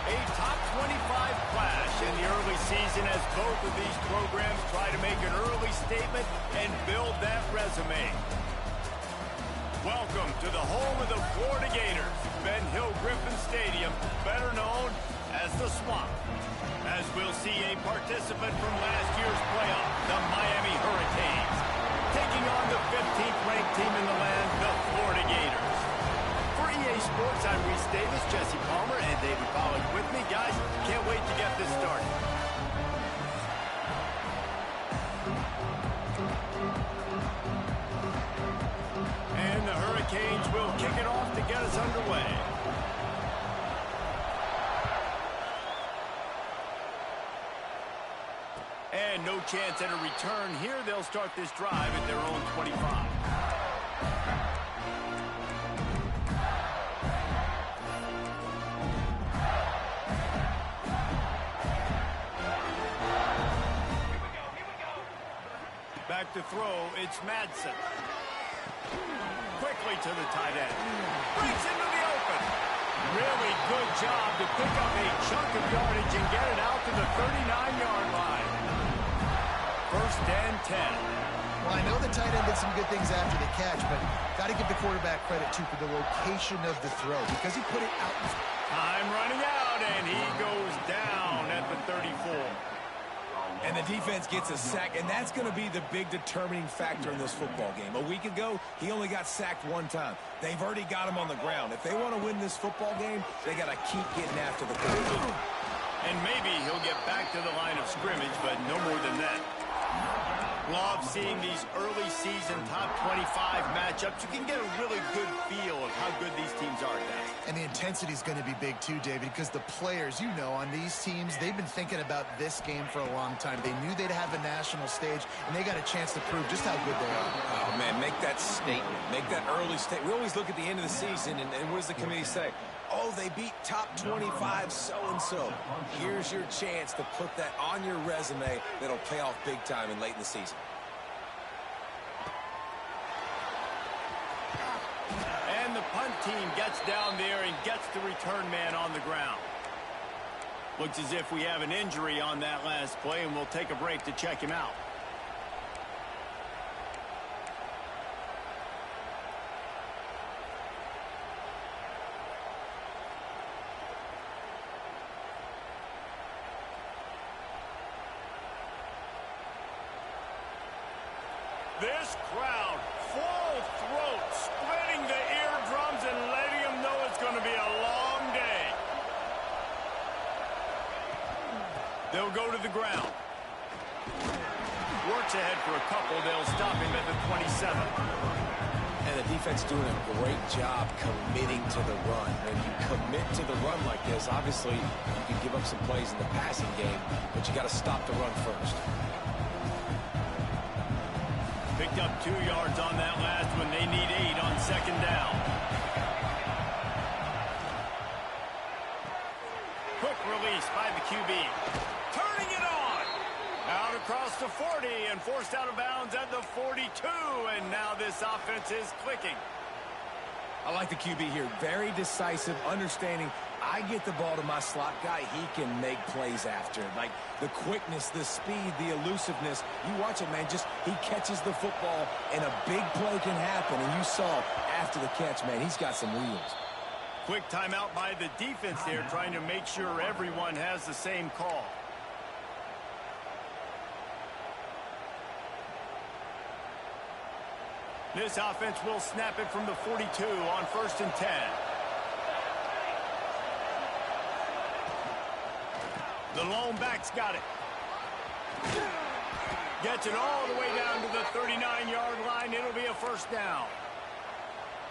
A top 25 clash in the early season as both of these programs try to make an early statement and build that resume. Welcome to the home of the Florida Gators, Ben Hill Griffin Stadium, better known as the Swamp. As we'll see a participant from last year's playoff, the Miami Hurricanes, taking on the 15th ranked team in the land, the Florida Gators. For EA Sports, I'm Reese Davis, Jesse Palmer, and David Pollack with me. Guys, can't wait to get this started. And the Hurricanes will kick it off to get us underway. And no chance at a return here. They'll start this drive at their own 25. Back to throw, it's Madsen. Quickly to the tight end. Breaks into the open. Really good job to pick up a chunk of yardage and get it out to the 39-yard line. First and 10. Well, I know the tight end did some good things after the catch, but got to give the quarterback credit, too, for the location of the throw because he put it out. Time running out, and he goes down at the 34. And the defense gets a sack, and that's going to be the big determining factor in this football game. A week ago, he only got sacked one time. They've already got him on the ground. If they want to win this football game, they got to keep getting after the quarterback. And maybe he'll get back to the line of scrimmage, but no more than that. Love seeing these early season top 25 matchups. You can get a really good feel of how good these teams are, guys. And the intensity is going to be big too, David, because the players, you know, on these teams, they've been thinking about this game for a long time. They knew they'd have a national stage, and they got a chance to prove just how good they are. Oh, man, make that statement. Make that early statement. We always look at the end of the season, and what does the committee say? Oh, they beat top 25 so-and-so. Here's your chance to put that on your resume that'll pay off big time and late in the season. And the punt team gets down there and gets the return man on the ground. Looks as if we have an injury on that last play, and we'll take a break to check him out. This crowd, full throat, splitting the eardrums and letting them know it's going to be a long day. They'll go to the ground. Works ahead for a couple. They'll stop him at the 27. And the defense doing a great job committing to the run. When you commit to the run like this, obviously you can give up some plays in the passing game, but you got to stop the run first. Picked up 2 yards on that last one. They need 8 on second down. Quick release by the QB. Turning it on. Out across the 40 and forced out of bounds at the 42. And now this offense is clicking. I like the QB here. Very decisive, understanding. I get the ball to my slot guy, he can make plays after. Like the quickness, the speed, the elusiveness. You watch it, man, just he catches the football and a big play can happen. And you saw after the catch, man, he's got some wheels. Quick timeout by the defense there, trying to make sure everyone has the same call. This offense will snap it from the 42 on 1st and 10. The lone back's got it. Gets it all the way down to the 39-yard line. It'll be a first down.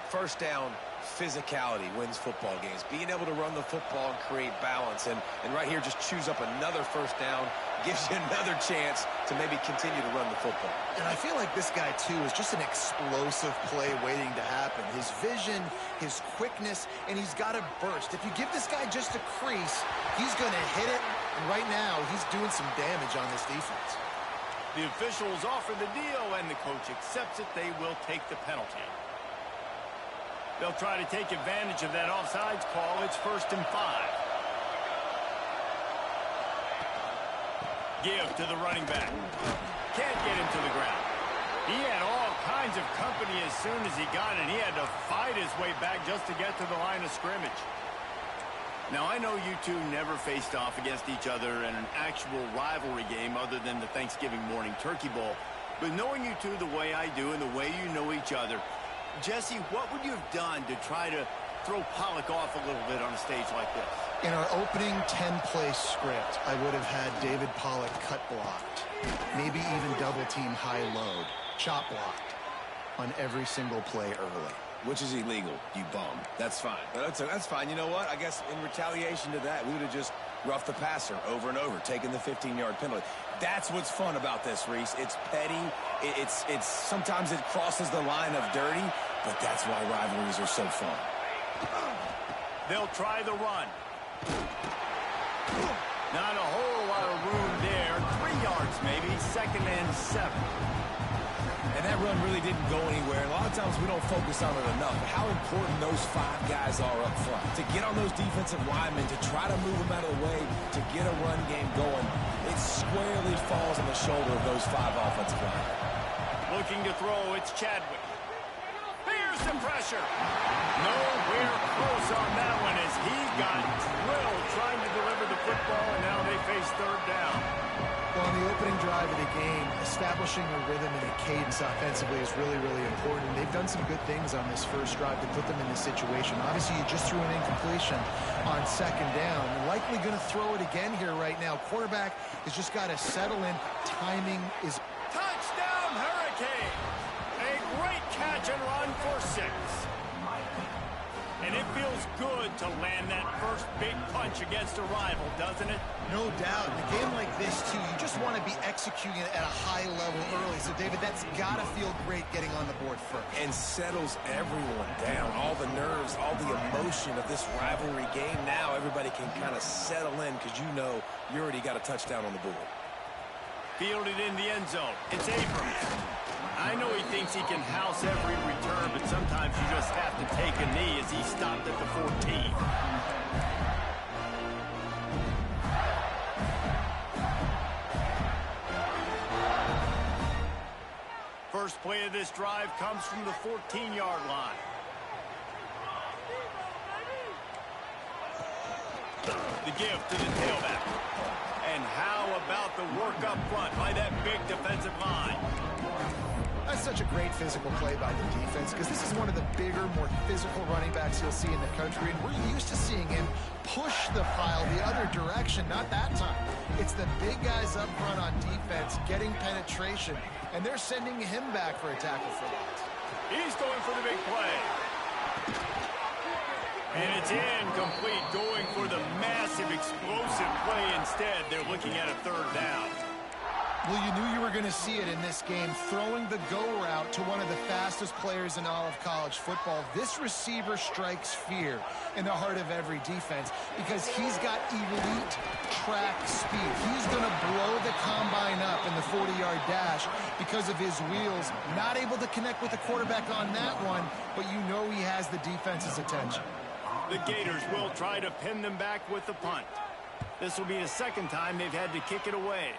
First down, physicality wins football games. Being able to run the football and create balance. And right here, just choose up another first down. Gives you another chance to maybe continue to run the football. And I feel like this guy, too, is just an explosive play waiting to happen. His vision, his quickness, and he's got a burst. If you give this guy just a crease, he's going to hit it. And right now, he's doing some damage on this defense. The officials offer the deal, and the coach accepts it. They will take the penalty. They'll try to take advantage of that offsides call. It's 1st and 5. Give to the running back. Can't get him to the ground. He had all kinds of company as soon as he got it. He had to fight his way back just to get to the line of scrimmage. Now, I know you two never faced off against each other in an actual rivalry game other than the Thanksgiving morning Turkey Bowl. But knowing you two the way I do and the way you know each other, Jesse, what would you have done to try to throw Pollock off a little bit on a stage like this? In our opening 10-play script, I would have had David Pollock cut blocked, maybe even double-team high-load, chop blocked on every single play early. Which is illegal, you bum. That's fine. That's fine. You know what? I guess in retaliation to that, we would have just roughed the passer over and over, taking the 15-yard penalty. That's what's fun about this, Reese. It's petty. It's sometimes it crosses the line of dirty, but that's why rivalries are so fun. They'll try the run. Not a whole lot of room there. 3 yards maybe, 2nd and 7. And that run really didn't go anywhere. And a lot of times we don't focus on it enough. But how important those 5 guys are up front. To get on those defensive linemen, to try to move them out of the way, to get a run game going, it squarely falls on the shoulder of those 5 offensive linemen. Looking to throw, it's Chadwick. Here's the pressure. Nowhere close on that one as he got drilled trying to deliver the football, and now they face 3rd down. Well, on the opening drive of the game, establishing a rhythm and a cadence offensively is really, really important. They've done some good things on this first drive to put them in this situation. Obviously, you just threw an incompletion on 2nd down. Likely going to throw it again here right now. Quarterback has just got to settle in. Timing is... Touchdown, Hurricane! A great catch and run for 6. And it feels good to land that first big punch against a rival, doesn't it? No doubt. In a game like this, too, you just want to be executing it at a high level early. So, David, that's got to feel great getting on the board first. And settles everyone down. All the nerves, all the emotion of this rivalry game. Now everybody can kind of settle in because you know you already got a touchdown on the board. Fielded in the end zone. It's Abrams. I know he thinks he can house every return, but sometimes you just have to take a knee as he stopped at the 14. First play of this drive comes from the 14-yard line. The give to the tailback. And how about the work up front by that big defensive line? That's such a great physical play by the defense because this is one of the bigger, more physical running backs you'll see in the country, and we're used to seeing him push the pile the other direction. Not that time. It's the big guys up front on defense getting penetration, and they're sending him back for a tackle for loss. He's going for the big play. And it's incomplete, going for the massive, explosive play instead. They're looking at a 3rd down. Well, you knew you were going to see it in this game, throwing the go route to one of the fastest players in all of college football. This receiver strikes fear in the heart of every defense because he's got elite track speed. He's going to blow the combine up in the 40-yard dash because of his wheels. Not able to connect with the quarterback on that one, but you know he has the defense's attention. The Gators will try to pin them back with the punt. This will be the 2nd time they've had to kick it away.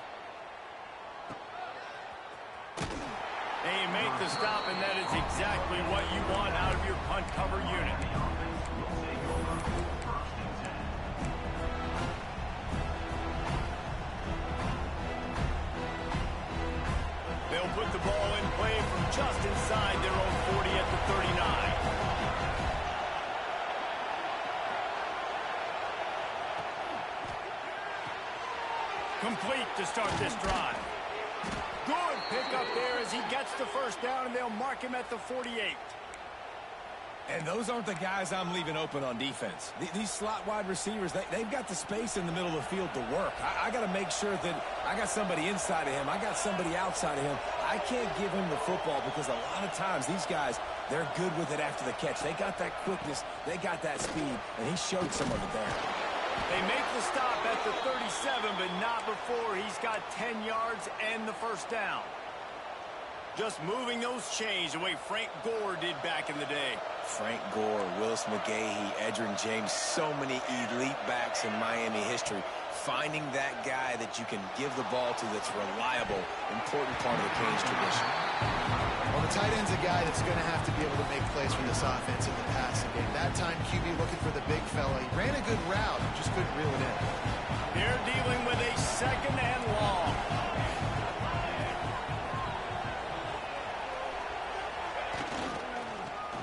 They make the stop, and that is exactly what you want out of your punt cover unit. They'll put the ball in play from just inside their own 40 at the 39. Complete to start this drive. Good pickup there as he gets the 1st down, and they'll mark him at the 48. And those aren't the guys I'm leaving open on defense. These slot wide receivers, they've got the space in the middle of the field to work. I got to make sure that I got somebody inside of him. I got somebody outside of him. I can't give him the football because a lot of times these guys, they're good with it after the catch. They got that quickness. They got that speed, and he showed some of it there. They make the stop at the 37, but not before he's got 10 yards and the 1st down. Just moving those chains the way Frank Gore did back in the day. Frank Gore, Willis McGahee, Edgerrin James, so many elite backs in Miami history. finding that guy that you can give the ball to that's reliable, important part of the Canes tradition. Well, the tight end's a guy that's going to have to be able to make plays for this offense in the passing game. That time, QB looking for the big fella. He ran a good route, just couldn't reel it in. They're dealing with a second and long.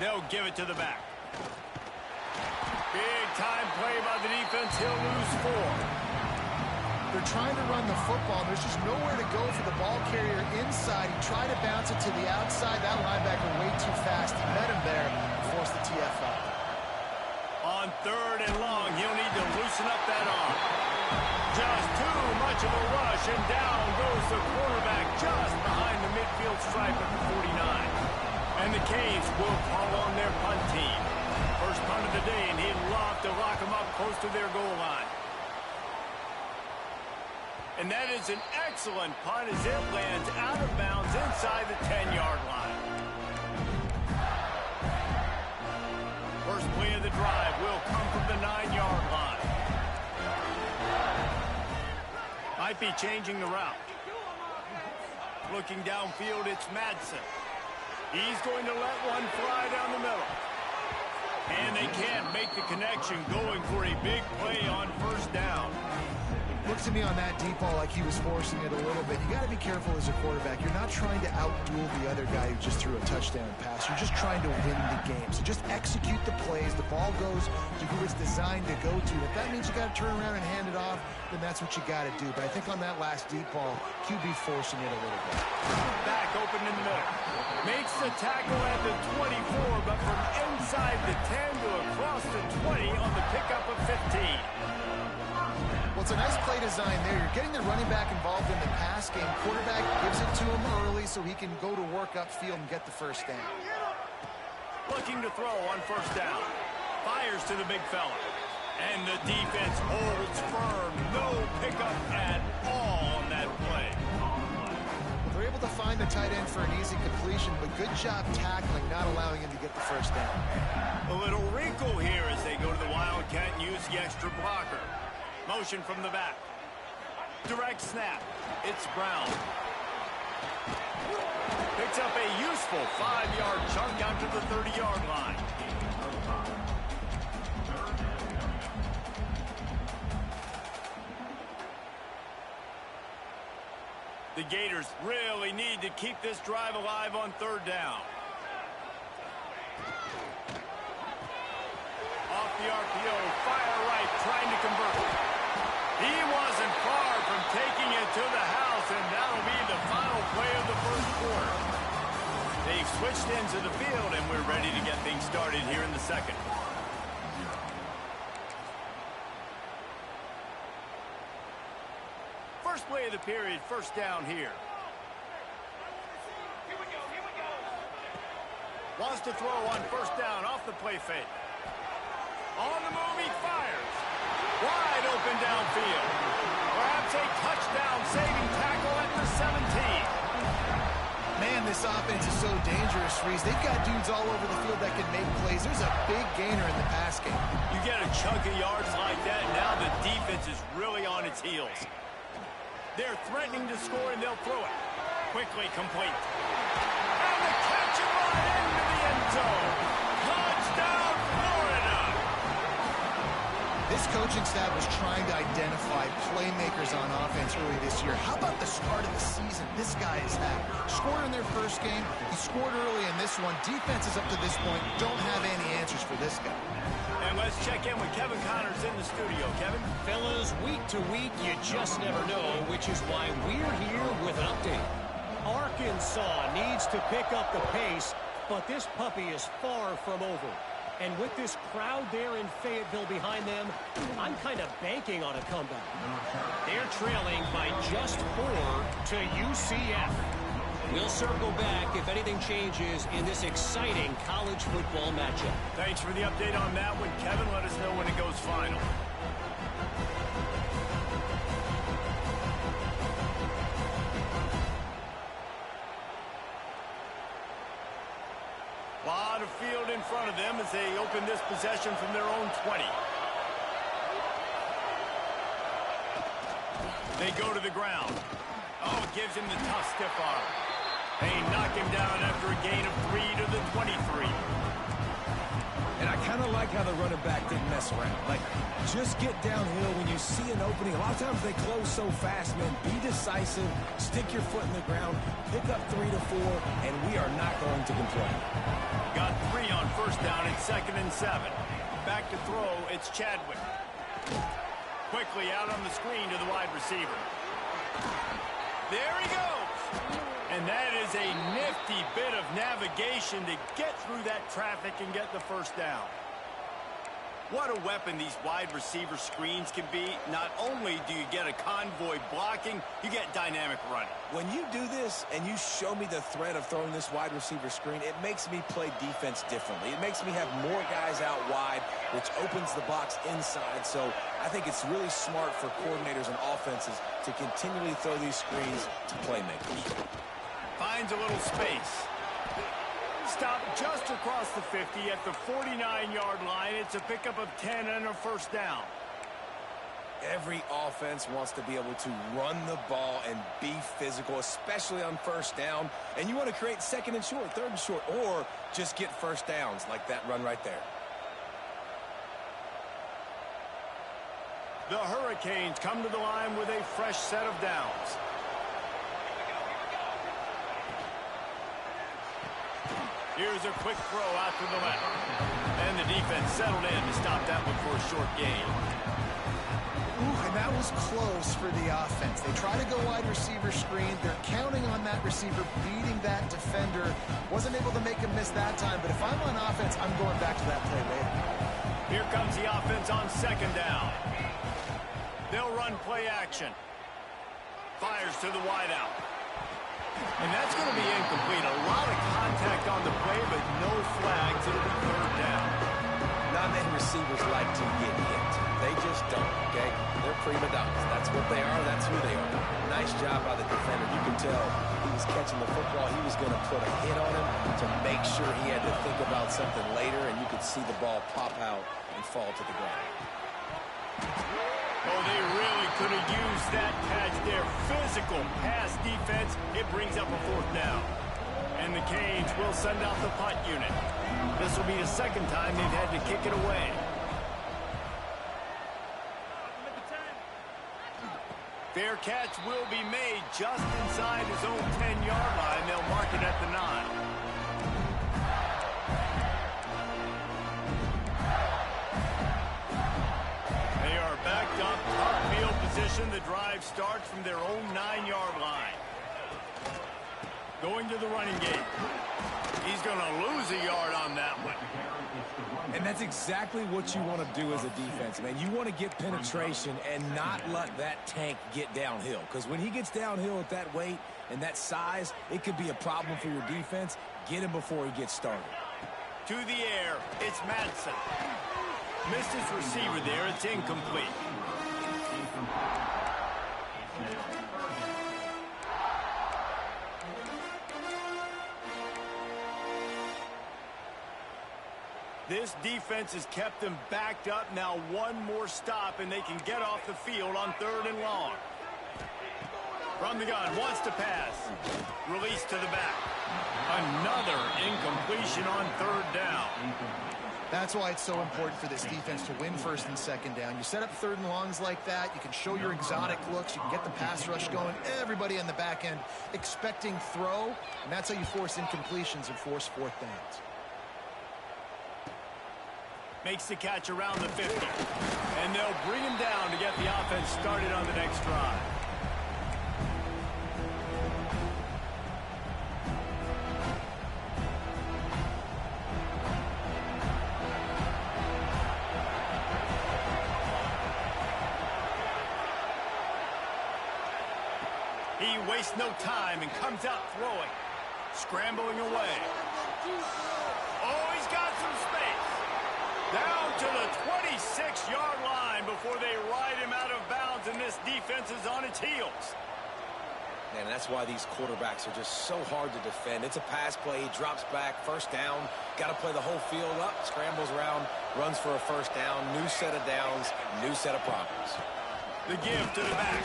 They'll give it to the back. Big time play by the defense. He'll lose 4. They're trying to run the football. There's just nowhere to go for the ball carrier inside. He tried to bounce it to the outside. That linebacker way too fast. He met him there and forced the TFL. On 3rd and long, he'll need to loosen up that arm. Just too much of a rush, and down goes the quarterback just behind the midfield stripe at the 49. And the Canes will call on their punt team. First punt of the day, and he'd love to lock them up close to their goal line. And that is an excellent punt as it lands out of bounds inside the 10-yard line. First play of the drive will come from the 9-yard line. Might be changing the route. Looking downfield, it's Madsen. He's going to let one fly down the middle. And they can't make the connection, going for a big play on first down. Looks to me on that deep ball like he was forcing it a little bit. You got to be careful as a quarterback. You're not trying to outduel the other guy who just threw a touchdown pass. You're just trying to win the game. So just execute the plays. The ball goes to who it's designed to go to. If that means you got to turn around and hand it off, then that's what you got to do. But I think on that last deep ball, QB forcing it a little bit. Back open in the middle. Makes the tackle at the 24, but from inside the 10 to across the 20 on the pickup of 15. Well, it's a nice play design there. You're getting the running back involved in the pass game. Quarterback gives it to him early so he can go to work upfield and get the first down. Looking to throw on first down. Fires to the big fella. And the defense holds firm. No pickup at all on that play. They're able to find the tight end for an easy completion, but good job tackling, not allowing him to get the first down. A little wrinkle here as they go to the Wildcat and use the extra blocker. Motion from the back. Direct snap. It's Brown. Picks up a useful 5-yard chunk out to the 30-yard line. The Gators really need to keep this drive alive on third down. Off the RPO, fire right, trying to convert. He wasn't far from taking it to the house, and that'll be the final play of the first quarter. They've switched ends of the field, and we're ready to get things started here in the second. First play of the period, first down here. Wants to throw on first down off the play fake. On the move, he fires. Wide open downfield. Perhaps a touchdown-saving tackle at the 17. Man, this offense is so dangerous, Reese. They've got dudes all over the field that can make plays. There's a big gainer in the pass game. You get a chunk of yards like that, now the defense is really on its heels. They're threatening to score, and they'll throw it. Quickly complete. And the catch and run into the end zone. Touchdown, Florida! This coaching staff was trying to identify playmakers on offense early this year. How about the start of the season this guy has had? Scored in their first game. He scored early in this one. Defenses up to this point don't have any answers for this guy. And let's check in with Kevin Connors in the studio. Kevin? Fellas, week to week, you just never know, which is why we're here with an update. Arkansas needs to pick up the pace, but this puppy is far from over. And with this crowd there in Fayetteville behind them, I'm kind of banking on a comeback. They're trailing by just 4 to UCF. We'll circle back if anything changes in this exciting college football matchup. Thanks for the update on that one, Kevin. Let us know when it goes final. Lot of field in front of them as they open this possession from their own 20. They go to the ground. Oh, gives him the tough stiff arm. They knock him down after a gain of 3 to the 23. And I kind of like how the running back didn't mess around. Like, just get downhill when you see an opening. A lot of times they close so fast, man. Be decisive, stick your foot in the ground, pick up 3 to 4, and we are not going to complain. Got 3 on first down and 2nd and 7. Back to throw, it's Chadwick. Quickly out on the screen to the wide receiver. There he goes. And that is a nifty bit of navigation to get through that traffic and get the first down. What a weapon these wide receiver screens can be. Not only do you get a convoy blocking, you get dynamic running. When you do this and you show me the threat of throwing this wide receiver screen, it makes me play defense differently. It makes me have more guys out wide, which opens the box inside. So I think it's really smart for coordinators and offenses to continually throw these screens to playmakers. Finds a little space. Stop just across the 50 at the 49-yard line. It's a pickup of 10 and a first down. Every offense wants to be able to run the ball and be physical, especially on first down. And you want to create 2nd and short, 3rd and short, or just get first downs like that run right there. The Hurricanes come to the line with a fresh set of downs. Here's a quick throw out to the left. And the defense settled in to stop that one for a short gain. Ooh, and that was close for the offense. They try to go wide receiver screen. They're counting on that receiver beating that defender. Wasn't able to make him miss that time, but if I'm on offense, I'm going back to that play later. Here comes the offense on 2nd down. They'll run play action. Fires to the wideout. And that's going to be incomplete. A lot of contact on the play, but no flags. It'll be 3rd down. Not many receivers like to get hit. They just don't, okay? They're prima donnas. That's what they are. That's who they are. Nice job by the defender. You can tell he was catching the football. He was going to put a hit on him to make sure he had to think about something later, and you could see the ball pop out and fall to the ground. Oh, they really could have used that catch there. Physical pass defense. It brings up a 4th down. And the Canes will send out the punt unit. This will be the 2nd time they've had to kick it away. Fair catch will be made just inside his own 10-yard line. They'll mark it at the 9. Backed up, top field position. The drive starts from their own 9-yard line. Going to the running game. He's going to lose a yard on that one. And that's exactly what you want to do as a defense, man. You want to get penetration and not let that tank get downhill. Because when he gets downhill at that weight and that size, it could be a problem for your defense. Get him before he gets started. To the air, it's Madsen. Missed his receiver there. It's incomplete. This defense has kept them backed up. Now one more stop, and they can get off the field on 3rd and long. From the gun, wants to pass. Release to the back. Another incompletion on 3rd down. That's why it's so important for this defense to win 1st and 2nd down. You set up 3rd and longs like that. You can show your exotic looks. You can get the pass rush going. Everybody on the back end expecting throw, and that's how you force incompletions and force 4th downs. Makes the catch around the 50. And they'll bring him down to get the offense started on the next drive. He wastes no time and comes out throwing. Scrambling away. Oh, he's got some space. Down to the 26-yard line before they ride him out of bounds, and this defense is on its heels. Man, that's why these quarterbacks are just so hard to defend. It's a pass play. He drops back, 1st down. Got to play the whole field up, scrambles around, runs for a 1st down. New set of downs, new set of problems. The give to the back.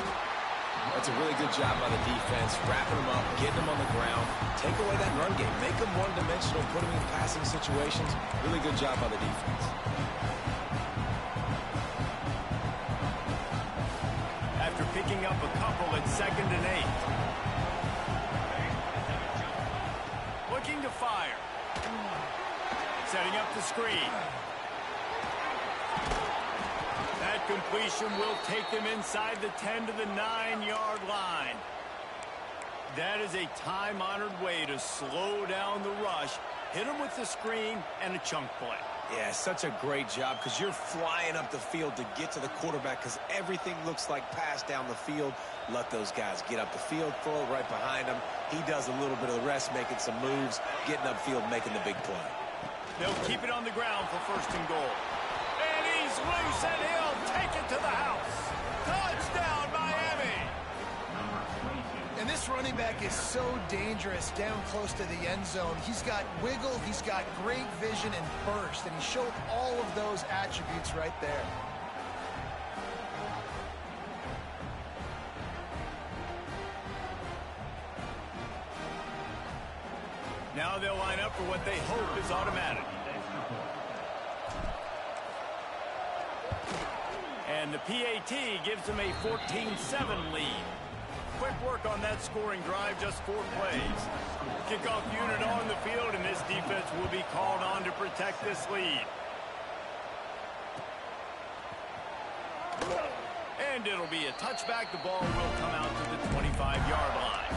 That's a really good job by the defense, wrapping them up, getting them on the ground, take away that run game, make them one-dimensional, put them in passing situations. Really good job by the defense. After picking up a couple at 2nd and 8. Looking to fire. Setting up the screen. That completion will take them inside the 10 to the 9-yard line. That is a time-honored way to slow down the rush, hit them with the screen, and a chunk play. Yeah, such a great job because you're flying up the field to get to the quarterback because everything looks like pass down the field. Let those guys get up the field, throw it right behind him. He does a little bit of the rest, making some moves, getting upfield, making the big play. They'll keep it on the ground for 1st and goal. And he's loose, and he'll take it to the house. Touchdown, Miami! And this running back is so dangerous down close to the end zone. He's got wiggle, he's got great vision and burst, and he showed all of those attributes right there. Now they'll line up for what they hope is automatic. And the PAT gives them a 14-7 lead. Quick work on that scoring drive, just 4 plays. Kickoff unit on the field, and this defense will be called on to protect this lead. And it'll be a touchback. The ball will come out to the 25-yard line.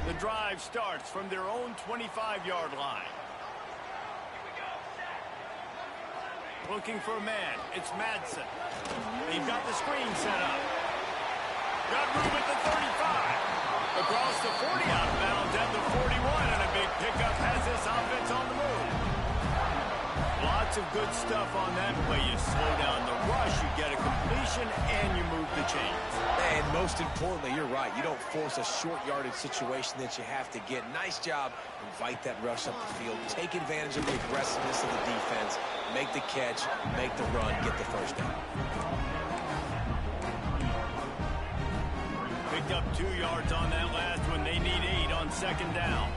The drive starts from their own 25-yard line. Looking for a man. It's Madsen. They've got the screen set up. Got room at the 35. Across the 40, out of bounds at the 41, and a big pickup has this offense on the move. Lots of good stuff on that play. You slow down the rush, you get a completion, and you move the chains. And most importantly, you're right. You don't force a short yardage situation that you have to get. Nice job. Invite that rush up the field. Take advantage of the aggressiveness of the defense. Make the catch, make the run, get the first down. Picked up 2 yards on that last one. They need 8 on 2nd down.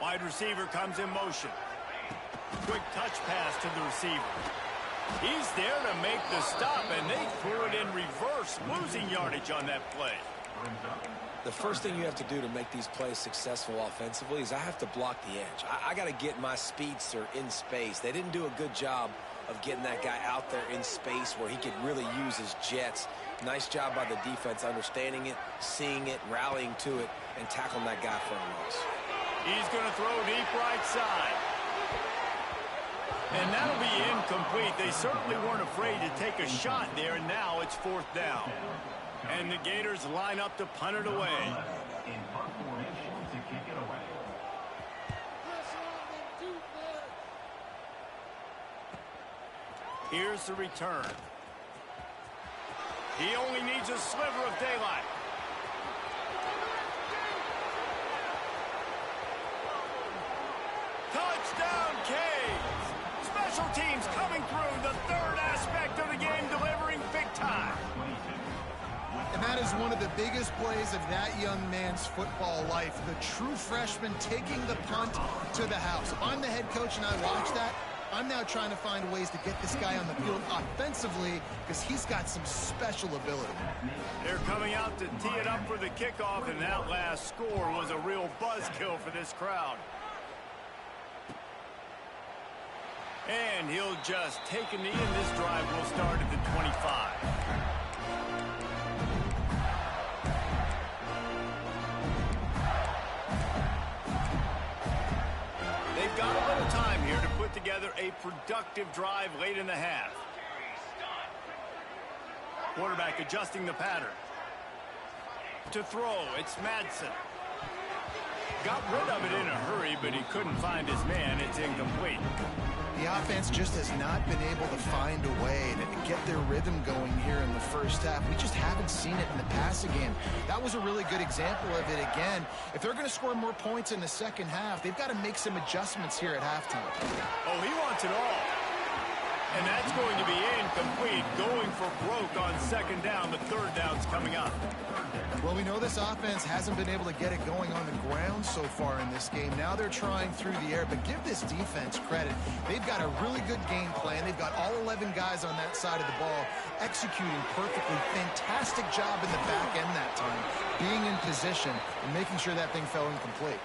Wide receiver comes in motion. Quick touch pass to the receiver. He's there to make the stop, and they threw it in reverse, losing yardage on that play. The first thing you have to do to make these plays successful offensively is I have to block the edge. I got to get my speedster in space. They didn't do a good job of getting that guy out there in space where he could really use his jets. Nice job by the defense understanding it, seeing it, rallying to it, and tackling that guy for a loss. He's going to throw deep right side. And that'll be incomplete. They certainly weren't afraid to take a shot there, and now it's 4th down. And the Gators line up to punt it away. Here's the return. He only needs a sliver of daylight. Touchdown, Canes! Special teams coming through, the 3rd aspect of the game, delivering big time. And that is one of the biggest plays of that young man's football life. The true freshman taking the punt to the house. If I'm the head coach and I watch that, I'm now trying to find ways to get this guy on the field offensively because he's got some special ability. They're coming out to tee it up for the kickoff, and that last score was a real buzzkill for this crowd. And he'll just take a knee, and this drive will start at the 25. They've got a little time here to put together a productive drive late in the half. Quarterback adjusting the pattern. To throw, it's Madsen. Got rid of it in a hurry, but he couldn't find his man. It's incomplete. The offense just has not been able to find a way to get their rhythm going here in the first half. We just haven't seen it in the passing game. That was a really good example of it again. If they're going to score more points in the second half, they've got to make some adjustments here at halftime. Oh, he wants it all. And that's going to be incomplete. Going for broke on second down. The third down's coming up. Well, we know this offense hasn't been able to get it going on the ground so far in this game. Now they're trying through the air, but give this defense credit. They've got a really good game plan. They've got all 11 guys on that side of the ball executing perfectly. Fantastic job in the back end that time, being in position and making sure that thing fell incomplete.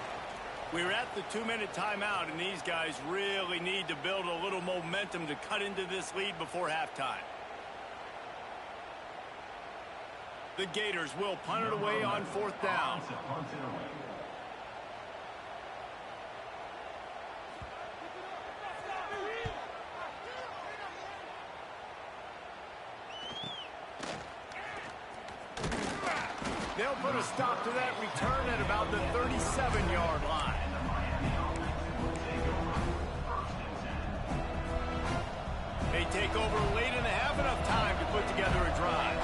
We're at the 2-minute timeout, and these guys really need to build a little momentum to cut into this lead before halftime. The Gators will punt it away on fourth down. They'll put a stop to that return at about the 37-yard line. They take over late in the half, enough time to put together a drive.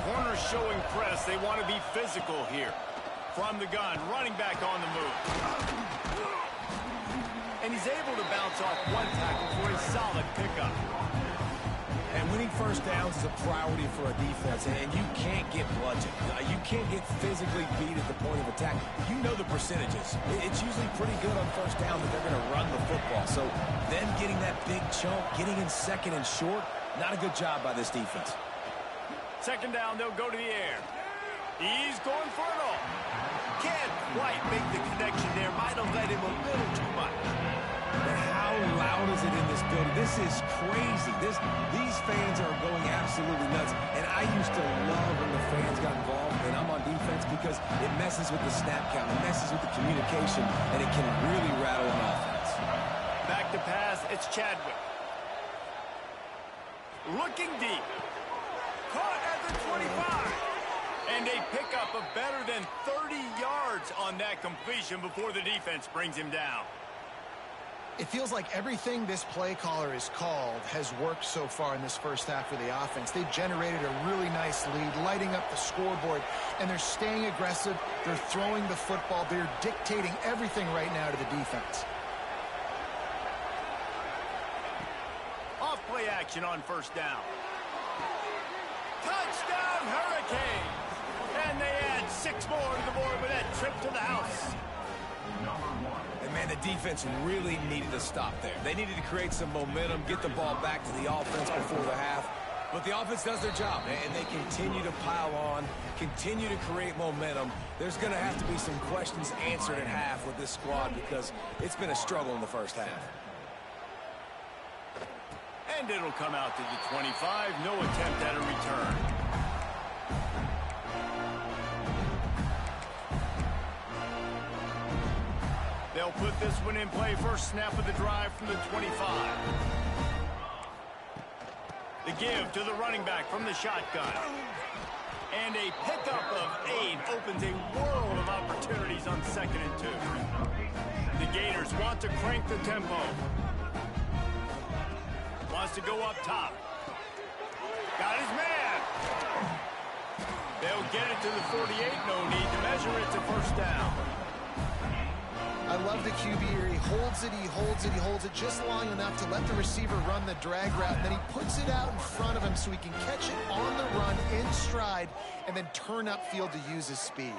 Corners showing press. They want to be physical here. From the gun, running back on the move. And he's able to bounce off one tackle for a solid pickup. And winning first downs is a priority for a defense, and you can't get bludgeoned. You can't get physically beat at the point of attack. You know the percentages. It's usually pretty good on first down that they're going to run the football. So them getting that big chunk, getting in second and short, not a good job by this defense. Second down, they'll go to the air. He's going for it all. Can't quite make the connection there. Might have let him a little too much. And how loud is it in this building? This is crazy. These fans are going absolutely nuts. And I used to love when the fans got involved, and I'm on defense, because it messes with the snap count, it messes with the communication, and it can really rattle an offense. Back to pass, it's Chadwick. Looking deep. Caught at the 25. And a pickup of better than 30 yards on that completion before the defense brings him down. It feels like everything this play caller has called has worked so far in this first half for the offense. They've generated a really nice lead, lighting up the scoreboard, and they're staying aggressive. They're throwing the football. They're dictating everything right now to the defense. Off play action on first down. Touchdown, Hurricane! And they add 6 more to the board with that trip to the house. And, man, the defense really needed to stop there. They needed to create some momentum, get the ball back to the offense before the half. But the offense does their job, and they continue to pile on, continue to create momentum. There's going to have to be some questions answered at half with this squad, because it's been a struggle in the first half. And it'll come out to the 25. No attempt at a return. They'll put this one in play. First snap of the drive from the 25. The give to the running back from the shotgun. And a pickup of 8 opens a world of opportunities on 2nd and 2. The Gators want to crank the tempo. Wants to go up top. Got his man. They'll get it to the 48. No need to measure it to first down. I love the QB here. He holds it, he holds it, he holds it just long enough to let the receiver run the drag route, and then he puts it out in front of him so he can catch it on the run in stride and then turn upfield to use his speed.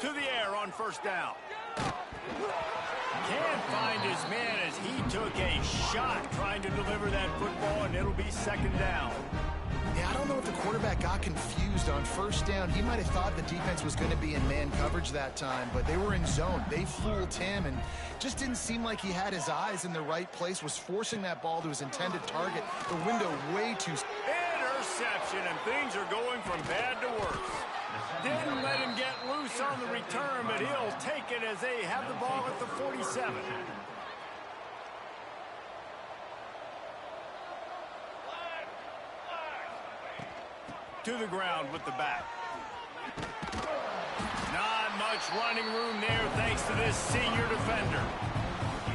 To the air on first down. Can't find his man as he took a shot trying to deliver that football, and it'll be 2nd down. Yeah, I don't know if the quarterback got confused on first down. He might have thought the defense was going to be in man coverage that time, but they were in zone. They fooled him, and just didn't seem like he had his eyes in the right place, was forcing that ball to his intended target. The window way too... Interception, and things are going from bad to worse. Didn't let him get loose on the return, but he'll take it as they have the ball at the 47. To the ground with the back. Not much running room there thanks to this senior defender.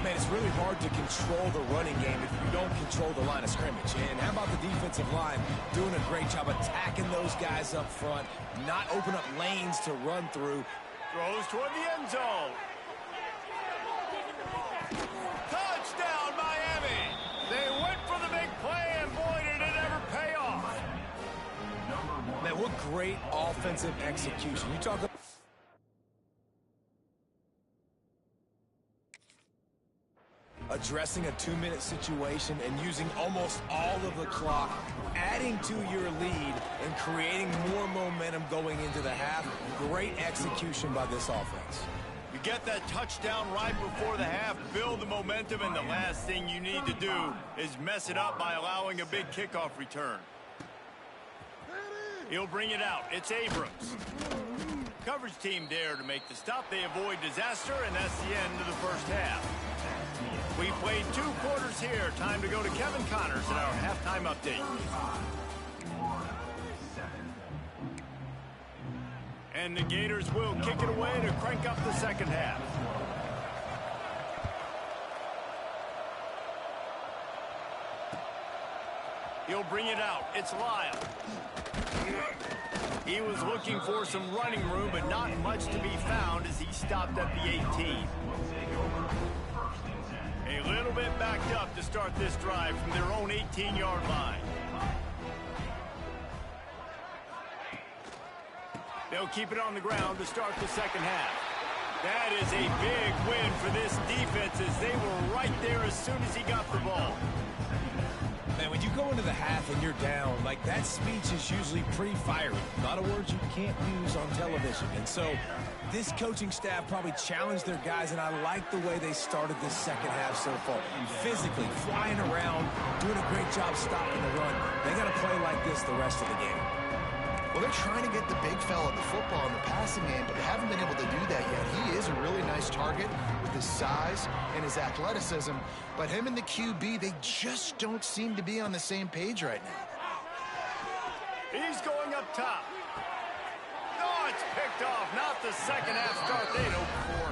Man, it's really hard to control the running game if you don't control the line of scrimmage. And how about the defensive line doing a great job attacking those guys up front, not open up lanes to run through. Throws toward the end zone. Touchdown, Miami! They went for the big play, and boy, did it ever pay off. Man, what great offensive execution. You talk about addressing a 2-minute situation and using almost all of the clock, adding to your lead and creating more momentum going into the half. Great execution by this offense. You get that touchdown right before the half, build the momentum, and the last thing you need to do is mess it up by allowing a big kickoff return. He'll bring it out. It's Abrams. Coverage team there to make the stop. They avoid disaster, and that's the end of the first half. We played 2 quarters here. Time to go to Kevin Connors in our halftime update. And the Gators will kick it away to crank up the second half. He'll bring it out. It's Lyle. He was looking for some running room, but not much to be found as he stopped at the 18. A little bit backed up to start this drive from their own 18-yard line. They'll keep it on the ground to start the second half. That is a big win for this defense as they were right there as soon as he got the ball. Man, when you go into the half and you're down, like that speech is usually pretty fiery. A lot of words you can't use on television. And so this coaching staff probably challenged their guys, and I like the way they started this second half so far. Physically, flying around, doing a great job stopping the run. They got to play like this the rest of the game. Well, they're trying to get the big fella the football in the passing game, but they haven't been able to do that yet. He is a really nice target with his size and his athleticism, but him and the QB, they just don't seem to be on the same page right now. He's going up top. Oh, it's picked off. Not the second half start they'd hoped for.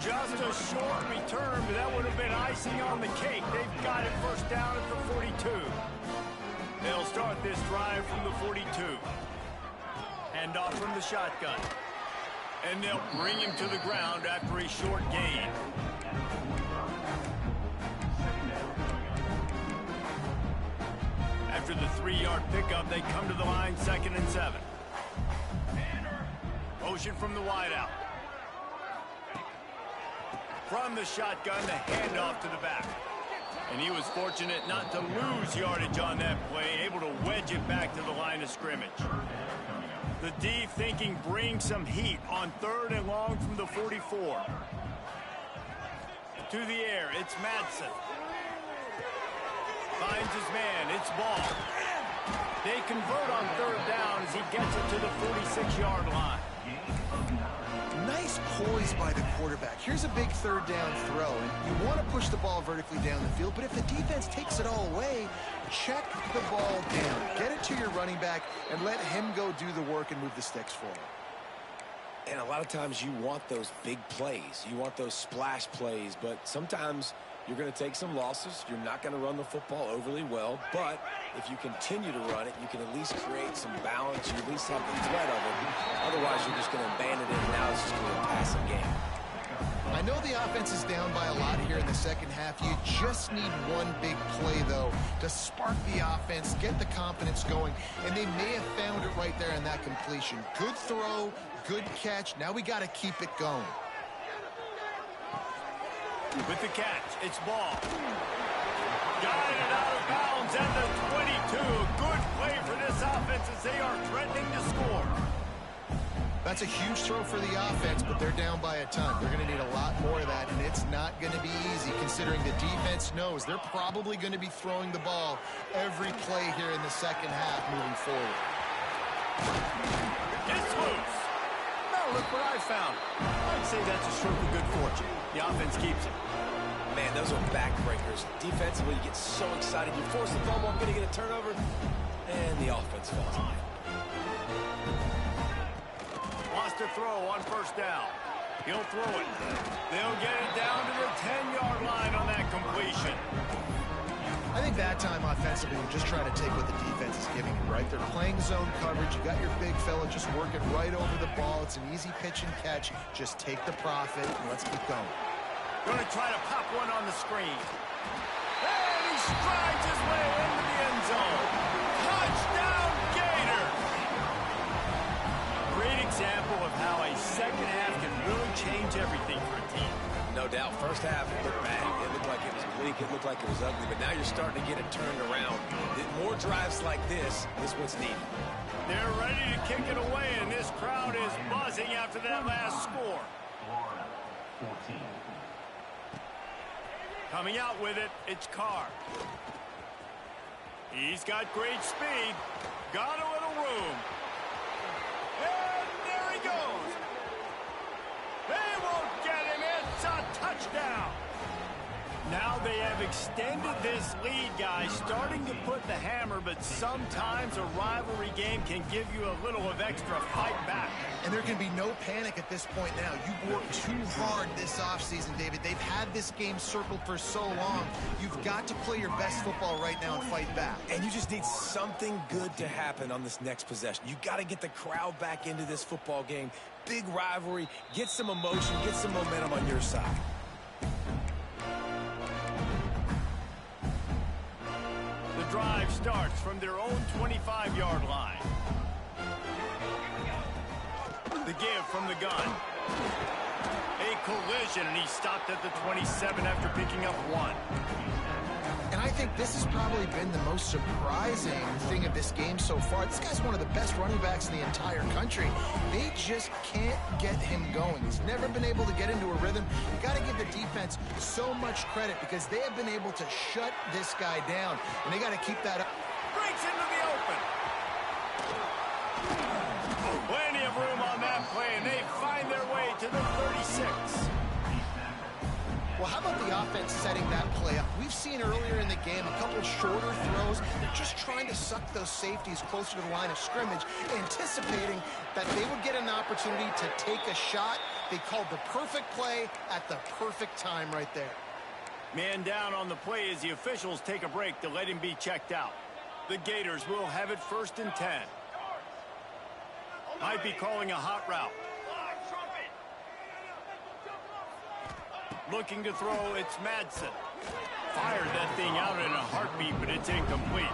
Just a short return, but that would have been icing on the cake. They've got it first down at the 42. They'll start this drive from the 42. Hand off from the shotgun. And they'll bring him to the ground after a short gain. After the 3-yard pickup, they come to the line 2nd and 7. Motion from the wideout. From the shotgun, the handoff to the back. And he was fortunate not to lose yardage on that play, able to wedge it back to the line of scrimmage. The D thinking bring some heat on 3rd and long from the 44. To the air, it's Madsen. Finds his man, it's Ball. They convert on 3rd down as he gets it to the 46-yard line. Nice poise by the quarterback. Here's a big 3rd down throw, and you want to push the ball vertically down the field, but if the defense takes it all away, check the ball down. Get it to your running back and let him go do the work and move the sticks forward. And a lot of times you want those big plays. You want those splash plays, but sometimes you're going to take some losses. You're not going to run the football overly well, but if you continue to run it, you can at least create some balance. You at least have the threat of it. Otherwise, you're just going to abandon it, and now it's just going to be a passing game. I know the offense is down by a lot here in the second half. You just need one big play, though, to spark the offense, get the confidence going, and they may have found it right there in that completion. Good throw, good catch. Now we got to keep it going. With the catch, it's Ball. Guided out of bounds at the 22. Good play for this offense as they are threatening to score. That's a huge throw for the offense, but they're down by a ton. They're going to need a lot more of that, and it's not going to be easy considering the defense knows they're probably going to be throwing the ball every play here in the second half moving forward. It's loose. Now look what I found. I'd say that's a stroke of good fortune. The offense keeps it. Man, those are backbreakers. Defensively, you get so excited. You force the fumble, going to get a turnover, and the offense falls on it. Wants to throw on 1st down. He'll throw it. They'll get it down to the 10-yard line on that completion. I think that time offensively, we're just trying to take what the defense is giving you, right? They're playing zone coverage. You got your big fella just working right over the ball. It's an easy pitch and catch. Just take the profit and let's keep going. Going to try to pop one on the screen. And he strides his way into the end zone. Touchdown, Gators! Great example of how a second half can really change everything for a team. No doubt. First half, it looked bad. It looked like it was bleak. It looked like it was ugly. But now you're starting to get it turned around. More drives like this is what's needed. They're ready to kick it away, and this crowd is buzzing after that last score. Coming out with it, it's Carr. He's got great speed. Got a little room. And there he goes. They won't get him. It's a touchdown. Now they have extended this lead, guys, starting to put the hammer, but sometimes a rivalry game can give you a little of extra fight back. And there can be no panic at this point now. You've worked too hard this offseason, David. They've had this game circled for so long. You've got to play your best football right now and fight back. And you just need something good to happen on this next possession. You got to get the crowd back into this football game. Big rivalry. Get some emotion. Get some momentum on your side. The drive starts from their own 25-yard line. The give from the gun. A collision, and he stopped at the 27 after picking up one. And I think this has probably been the most surprising thing of this game so far. This guy's one of the best running backs in the entire country. They just can't get him going. He's never been able to get into a rhythm. You got to give the defense so much credit because they have been able to shut this guy down, and they got to keep that up. Breaks into the open. Plenty of room on that play, and they find their way to the 36. Well, how about the offense setting that play up? We've seen earlier in the game a couple shorter throws. They're just trying to suck those safeties closer to the line of scrimmage, anticipating that they would get an opportunity to take a shot. They called the perfect play at the perfect time right there. Man down on the play as the officials take a break to let him be checked out. The Gators will have it 1st and 10. Might be calling a hot route. Looking to throw, it's Madsen. Fired that thing out in a heartbeat, but it's incomplete.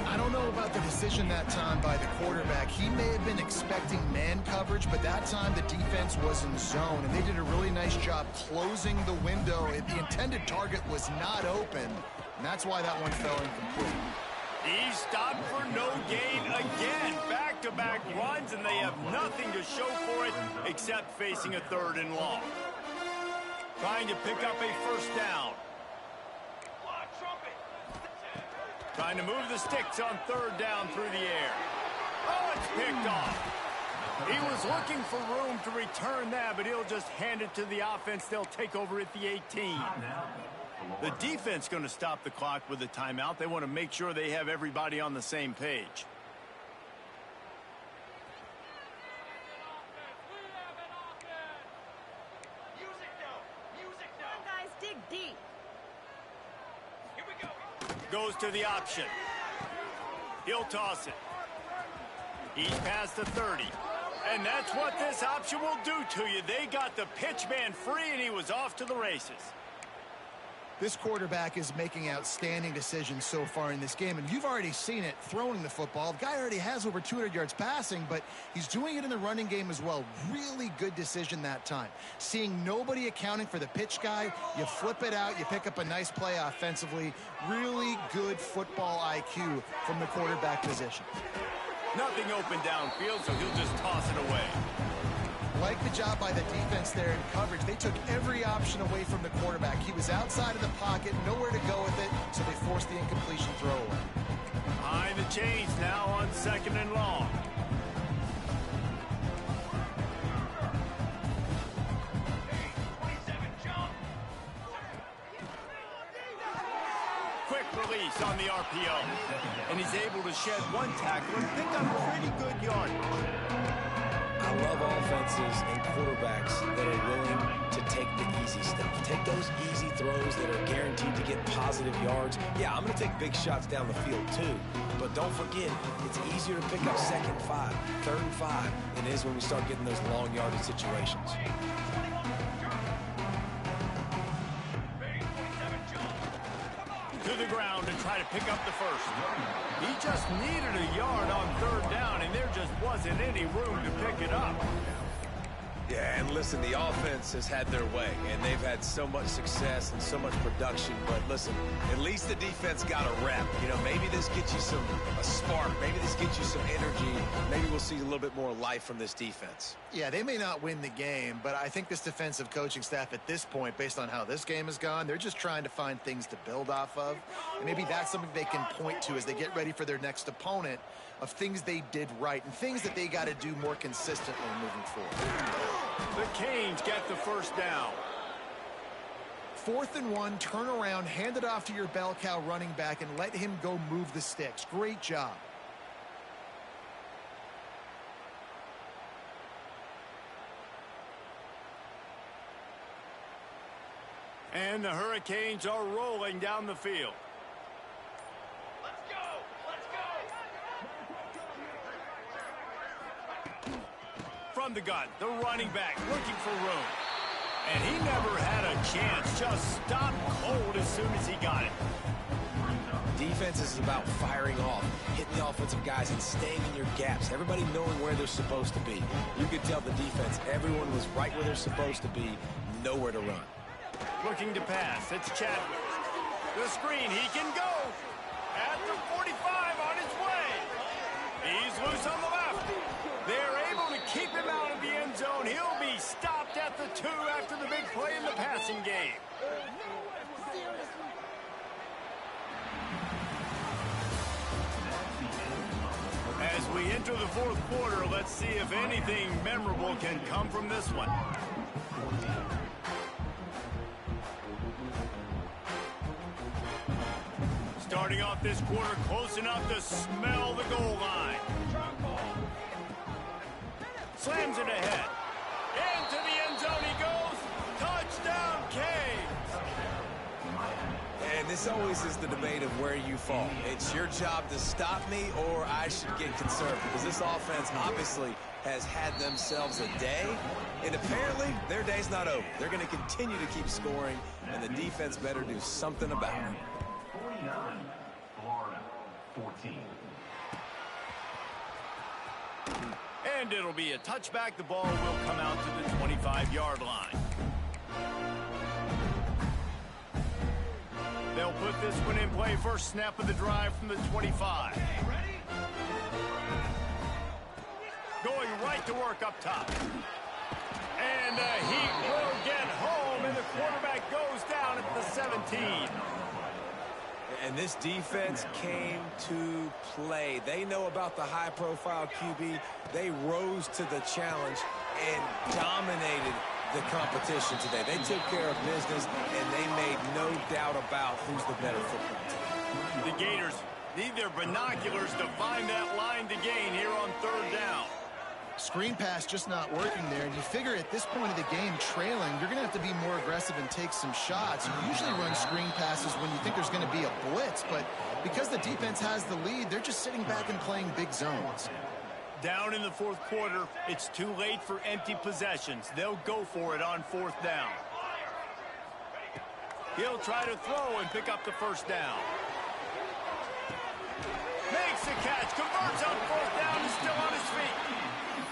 I don't know about the decision that time by the quarterback. He may have been expecting man coverage, but that time the defense was in zone, and they did a really nice job closing the window. The intended target was not open, and that's why that one fell incomplete. He stopped for no gain again. Back-to-back runs, and they have nothing to show for it except facing a 3rd and long. Trying to pick up a 1st down. Trying to move the sticks on 3rd down through the air. Oh, it's picked off. He was looking for room to return that, but he'll just hand it to the offense. They'll take over at the 18. The defense going to stop the clock with a timeout. They want to make sure they have everybody on the same page. Deep. Here we go. Goes to the option. He'll toss it. He's past the 30. And that's what this option will do to you. They got the pitch man free, and he was off to the races. This quarterback is making outstanding decisions so far in this game, and you've already seen it throwing the football. The guy already has over 200 yards passing, but he's doing it in the running game as well. Really good decision that time. Seeing nobody accounting for the pitch guy, you flip it out, you pick up a nice play offensively. Really good football IQ from the quarterback position. Nothing open downfield, so he'll just toss it away. Like the job by the defense there in coverage. They took every option away from the quarterback. He was outside of the pocket, nowhere to go with it, so they forced the incompletion throwaway. Behind the chains now on 2nd and long. Quick release on the RPO. And he's able to shed one tackle and pick up pretty good yardage. I love offenses and quarterbacks that are willing to take the easy stuff. Take those easy throws that are guaranteed to get positive yards. Yeah, I'm going to take big shots down the field too. But don't forget, it's easier to pick up 2nd and 5, 3rd and 5 than it is when we start getting those long yardage situations. To the ground and try to pick up the first. He just needed a yard on 3rd down, and there just wasn't any room to pick it up. Yeah, and listen, the offense has had their way, and they've had so much success and so much production. But listen, at least the defense got a rep. You know, maybe this gets you a spark. Maybe this gets you some energy. Maybe we'll see a little bit more life from this defense. Yeah, they may not win the game, but I think this defensive coaching staff at this point, based on how this game has gone, they're just trying to find things to build off of. And maybe that's something they can point to as they get ready for their next opponent, of things they did right and things that they got to do more consistently moving forward. The Canes get the first down. 4th and 1, turn around, hand it off to your bell cow running back, and let him go move the sticks. Great job. And the Hurricanes are rolling down the field. From the gun, the running back looking for room. And he never had a chance, just stopped cold as soon as he got it. Defense is about firing off, hitting the offensive guys and staying in your gaps. Everybody knowing where they're supposed to be. You could tell the defense, everyone was right where they're supposed to be, nowhere to run. Looking to pass, it's Chadwick. The screen, he can go. At the 45 on his way. He's loose on the left. They're able to keep him out of the end zone. He'll be stopped at the 2 after the big play in the passing game. As we enter the 4th quarter, let's see if anything memorable can come from this one. Starting off this quarter close enough to smell the goal line. Slams it ahead. Into the end zone he goes. Touchdown, Canes. And this always is the debate of where you fall. It's your job to stop me, or I should get concerned, because this offense obviously has had themselves a day, and apparently their day's not over. They're going to continue to keep scoring, and the defense better do something about it. 49, Florida, 14. And it'll be a touchback. The ball will come out to the 25-yard line. They'll put this one in play. First snap of the drive from the 25. Going right to work up top. And he will get home, and the quarterback goes down at the 17. And this defense came to play. They know about the high-profile QB. They rose to the challenge and dominated the competition today. They took care of business, and they made no doubt about who's the better football team. The Gators need their binoculars to find that line to gain here on 3rd down. Screen pass just not working there, and you figure at this point of the game, trailing, you're going to have to be more aggressive and take some shots. You usually run screen passes when you think there's going to be a blitz, but because the defense has the lead, they're just sitting back and playing big zones. Down in the 4th quarter, it's too late for empty possessions. They'll go for it on 4th down. He'll try to throw and pick up the first down. Makes the catch, converts on 4th down, is still on his feet.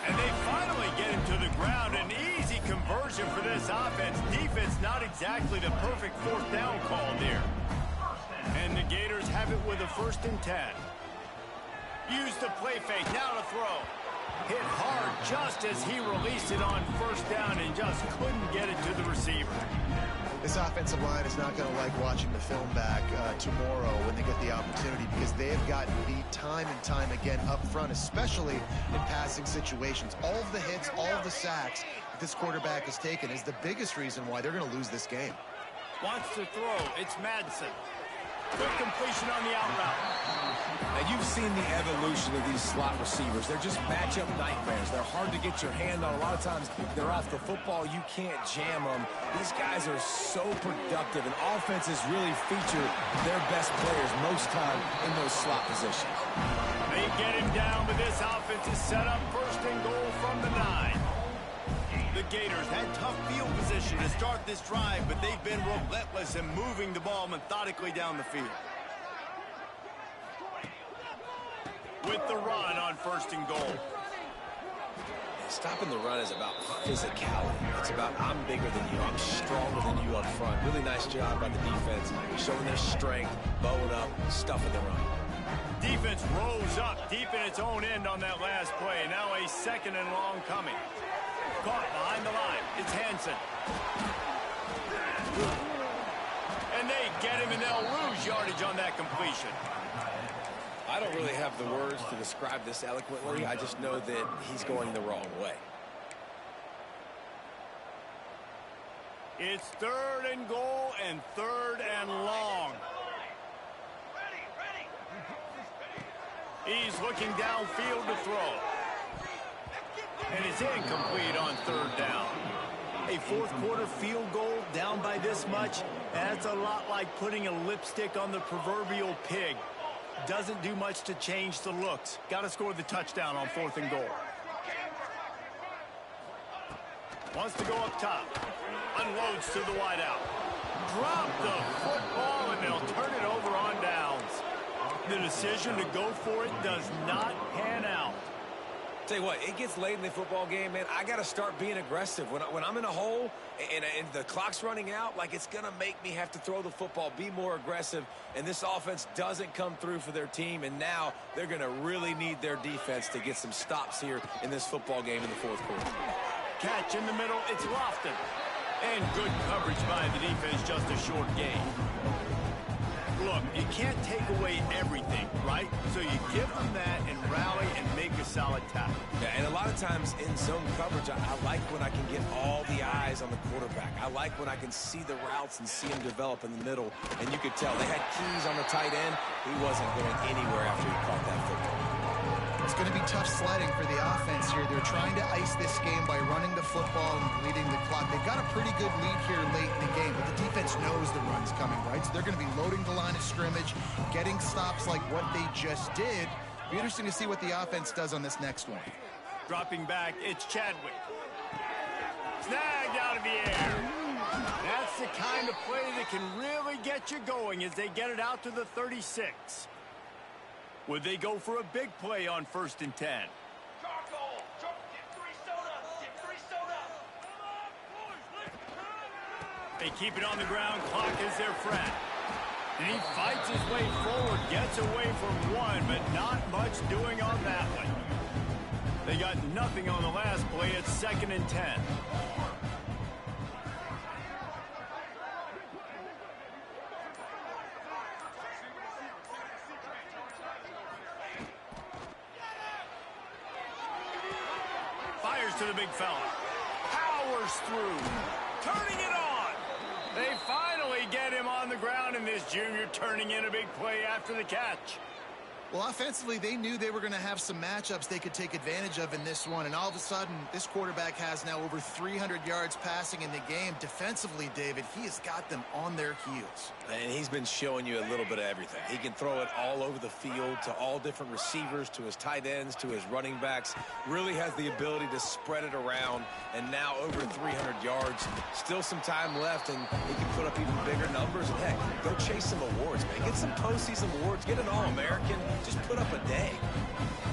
And they finally get him to the ground. An easy conversion for this offense. Defense not exactly the perfect 4th down call there. And the Gators have it with a 1st and 10. Use the play fake, now to throw. Hit hard just as he released it on 1st down and just couldn't get it to the receiver. This offensive line is not going to like watching the film back tomorrow when they get the opportunity, because they have gotten beat time and time again up front, especially in passing situations. All of the hits, all of the sacks that this quarterback has taken is the biggest reason why they're going to lose this game. Wants to throw. It's Madsen. Quick completion on the out route. Now, you've seen the evolution of these slot receivers. They're just matchup nightmares. They're hard to get your hand on. A lot of times, they're off the football. You can't jam them. These guys are so productive, and offenses really feature their best players most time in those slot positions. They get him down, but this offense is set up first and goal from the 9. The Gators had tough field position to start this drive, but they've been relentless in moving the ball methodically down the field. With the run on first and goal. Stopping the run is about physicality. It's about I'm bigger than you. I'm stronger than you up front. Really nice job by the defense, showing their strength, bowing up, stuffing the run. Defense rose up deep in its own end on that last play. Now a second and long coming. Caught behind the line. It's Hansen. And they get him, and they'll lose yardage on that completion. I don't really have the words to describe this eloquently. I just know that he's going the wrong way. It's third and goal and third and long. He's looking downfield to throw. And it's incomplete on third down. A fourth quarter field goal down by this much, that's a lot like putting a lipstick on the proverbial pig. Doesn't do much to change the looks. Got to score the touchdown on fourth and goal. Wants to go up top. Unloads to the wideout. Drop the football, and they'll turn it over on downs. The decision to go for it does not pan out. Tell you what, it gets late in the football game, man. I got to start being aggressive. When I'm in a hole and the clock's running out, like it's going to make me have to throw the football, be more aggressive, and this offense doesn't come through for their team, and now they're going to really need their defense to get some stops here in this football game in the fourth quarter. Catch in the middle, it's Lofton. And good coverage by the defense, just a short gain. Look, you can't take away everything, right? So you give them that and rally and make a solid tackle. Yeah, and a lot of times in zone coverage, I like when I can get all the eyes on the quarterback. I like when I can see the routes and see him develop in the middle. And you could tell they had keys on the tight end. He wasn't going anywhere after he caught that football. It's going to be tough sledding for the offense here. They're trying to ice this game by running the football and bleeding the clock. They've got a pretty good lead here late in the game, but the defense knows the run's coming, right? So they're going to be loading the line of scrimmage, getting stops like what they just did. Be interesting to see what the offense does on this next one. Dropping back, it's Chadwick. Snagged out of the air. That's the kind of play that can really get you going as they get it out to the 36. Would they go for a big play on first and 10? They keep it on the ground. Clock is their friend. And he fights his way forward, gets away from one, but not much doing on that one. They got nothing on the last play. It's second and 10. Fires to the big fella. Powers through. Turning it on. They finally get him on the ground, and this junior turning in a big play after the catch. Well, offensively, they knew they were going to have some matchups they could take advantage of in this one, and all of a sudden, this quarterback has now over 300 yards passing in the game. Defensively, David, he has got them on their heels. And he's been showing you a little bit of everything. He can throw it all over the field to all different receivers, to his tight ends, to his running backs. Really has the ability to spread it around, and now over 300 yards. Still some time left, and he can put up even bigger numbers. And heck, go chase some awards, man. Get some postseason awards. Get an All-American. Just put up a day.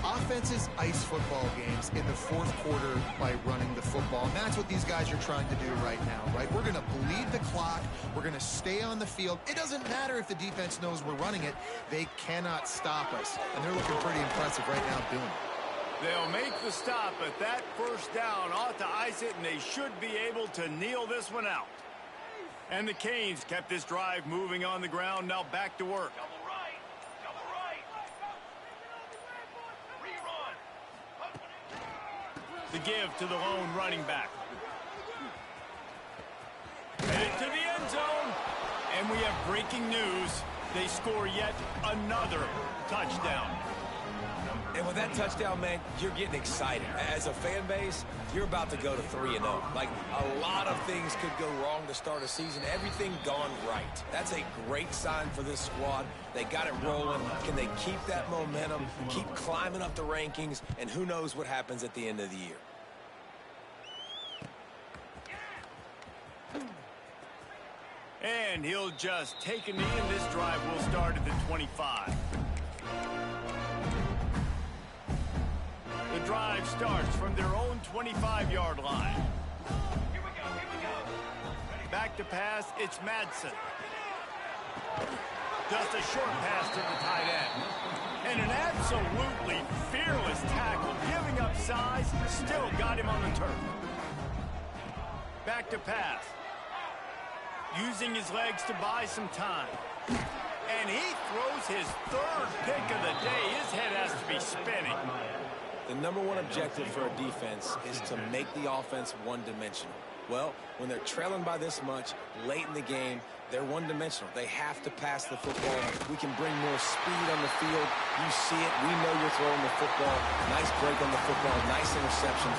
Offenses ice football games in the fourth quarter by running the football. And that's what these guys are trying to do right now, right? We're going to bleed the clock. We're going to stay on the field. It doesn't matter if the defense knows we're running it. They cannot stop us. And they're looking pretty impressive right now doing it. They'll make the stop, but that first down ought to ice it, and they should be able to kneel this one out. And the Canes kept this drive moving on the ground. Now back to work. The give to the lone running back. Headed to the end zone. And we have breaking news. They score yet another touchdown. And with that touchdown, man, you're getting excited. As a fan base, you're about to go to 3-0. Like, a lot of things could go wrong to start a season. Everything gone right. That's a great sign for this squad. They got it rolling. Can they keep that momentum, keep climbing up the rankings, and who knows what happens at the end of the year. And he'll just take a knee, and this drive will start at the 25. The drive starts from their own 25-yard line. Here we go. Back to pass, it's Madsen. Just a short pass to the tight end. And an absolutely fearless tackle, giving up size, still got him on the turf. Back to pass. Using his legs to buy some time. And he throws his third pick of the day. His head has to be spinning. The number one objective for a defense is to make the offense one-dimensional. Well, when they're trailing by this much late in the game, they're one-dimensional. They have to pass the football. We can bring more speed on the field. You see it. We know you're throwing the football. Nice break on the football. Nice interception.